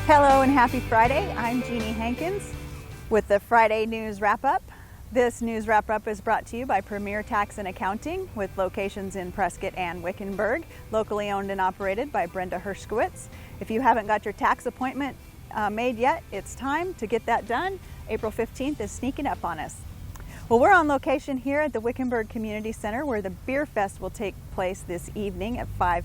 Hello and happy Friday. I'm Jeannie Hankins with the Friday News Wrap-Up. This News Wrap-Up is brought to you by Premier Tax and Accounting with locations in Prescott and Wickenburg, locally owned and operated by Brenda Hershkowitz. If you haven't got your tax appointment made yet, it's time to get that done. April 15th is sneaking up on us. Well, we're on location here at the Wickenburg Community Center where the Beer Fest will take place this evening at 5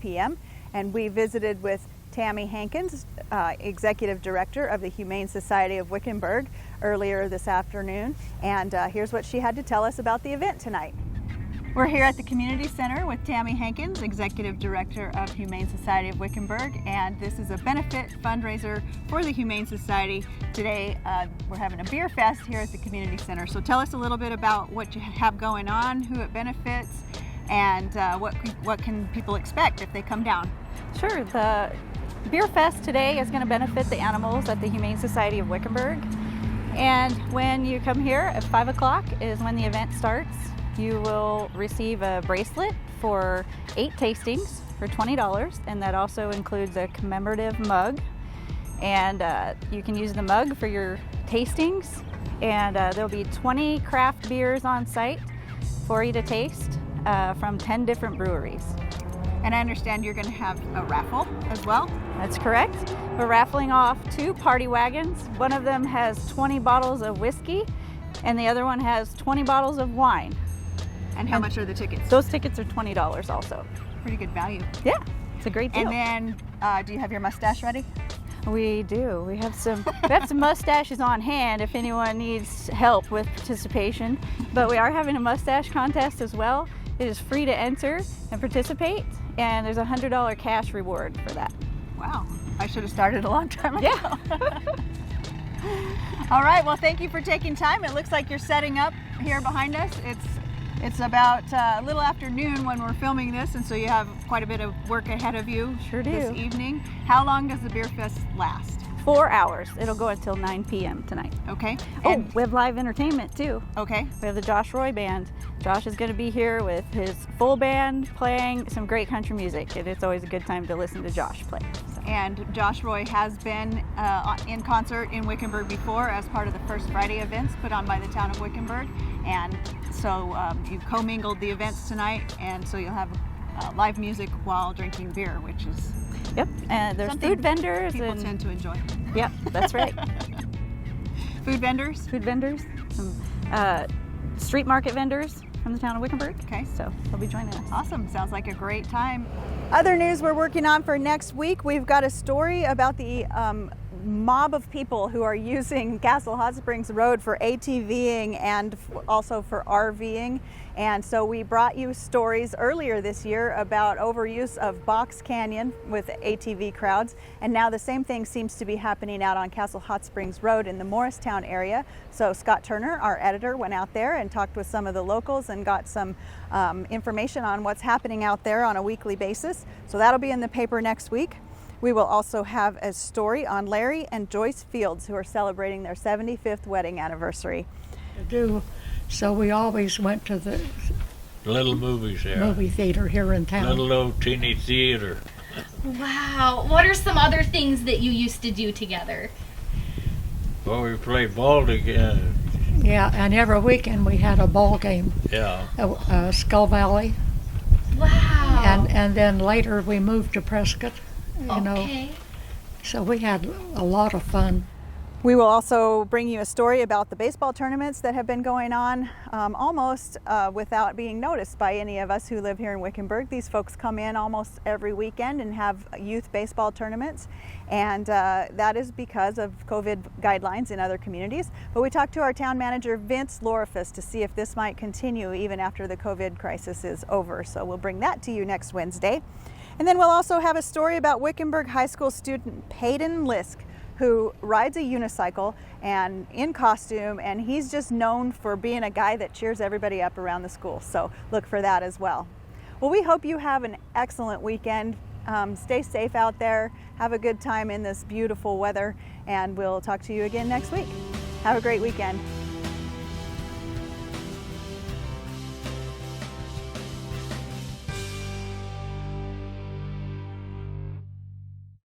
p.m. And we visited with Tammy Hankins, Executive Director of the Humane Society of Wickenburg, earlier this afternoon. And here's what she had to tell us about the event tonight. We're here at the Community Center with Tammy Hankins, Executive Director of Humane Society of Wickenburg, and this is a benefit fundraiser for the Humane Society. Today we're having a beer fest here at the Community Center. So tell us a little bit about what you have going on, who it benefits, and what can people expect if they come down. Sure. The Beer Fest today is going to benefit the animals at the Humane Society of Wickenburg. And when you come here at 5 o'clock is when the event starts. You will receive a bracelet for 8 tastings for $20, and that also includes a commemorative mug. And you can use the mug for your tastings, and there'll be 20 craft beers on site for you to taste from 10 different breweries. And I understand you're going to have a raffle as well? That's correct. We're raffling off 2 party wagons. One of them has 20 bottles of whiskey, and the other one has 20 bottles of wine. And how much are the tickets? Those tickets are $20 also. Pretty good value. Yeah, it's a great deal. And then, do you have your mustache ready? We do. We have some mustaches on hand if anyone needs help with participation. But we are having a mustache contest as well. It is free to enter and participate, and there's a $100 cash reward for that. Wow, I should have started a long time ago. Yeah. All right, well, thank you for taking time. It looks like you're setting up here behind us. It's about a little after noon when we're filming this, and so you have quite a bit of work ahead of you. Sure do. This evening. How long does the Beer Fest last? 4 hours. It'll go until 9 p.m. tonight. Okay. Oh, we have live entertainment too. Okay. We have the Josh Roy Band. Josh is going to be here with his full band playing some great country music, and it's always a good time to listen to Josh play. So. And Josh Roy has been in concert in Wickenburg before as part of the First Friday events put on by the town of Wickenburg. And so you commingled the events tonight, and so you'll have live music while drinking beer, which is and there's food vendors. People tend to enjoy. Yep, that's right. Food vendors? Food vendors, some street market vendors from the town of Wickenburg. Okay. So they'll be joining us. Awesome. Sounds like a great time. Other news we're working on for next week, we've got a story about the mob of people who are using Castle Hot Springs Road for ATVing and also for RVing. And so we brought you stories earlier this year about overuse of Box Canyon with ATV crowds. And now the same thing seems to be happening out on Castle Hot Springs Road in the Morristown area. So Scott Turner, our editor, went out there and talked with some of the locals and got some information on what's happening out there on a weekly basis. So that'll be in the paper next week. We will also have a story on Larry and Joyce Fields, who are celebrating their 75th wedding anniversary. So we always went to the little movies there. movie theater here in town. Little old teeny theater. Wow. What are some other things that you used to do together? Well, we played ball together. Yeah, and every weekend we had a ball game. Yeah. Skull Valley. Wow. And then later we moved to Prescott. You know, Okay. so we had a lot of fun. We will also bring you a story about the baseball tournaments that have been going on almost without being noticed by any of us who live here in Wickenburg. These folks come in almost every weekend and have youth baseball tournaments, and that is because of COVID guidelines in other communities. But we talked to our town manager, Vince Lorifus, to see if this might continue even after the COVID crisis is over. So we'll bring that to you next Wednesday. And then we'll also have a story about Wickenburg High School student Peyton Lisk, who rides a unicycle and in costume, and he's just known for being a guy that cheers everybody up around the school. So look for that as well. Well, we hope you have an excellent weekend. Stay safe out there. Have a good time in this beautiful weather, and we'll talk to you again next week. Have a great weekend.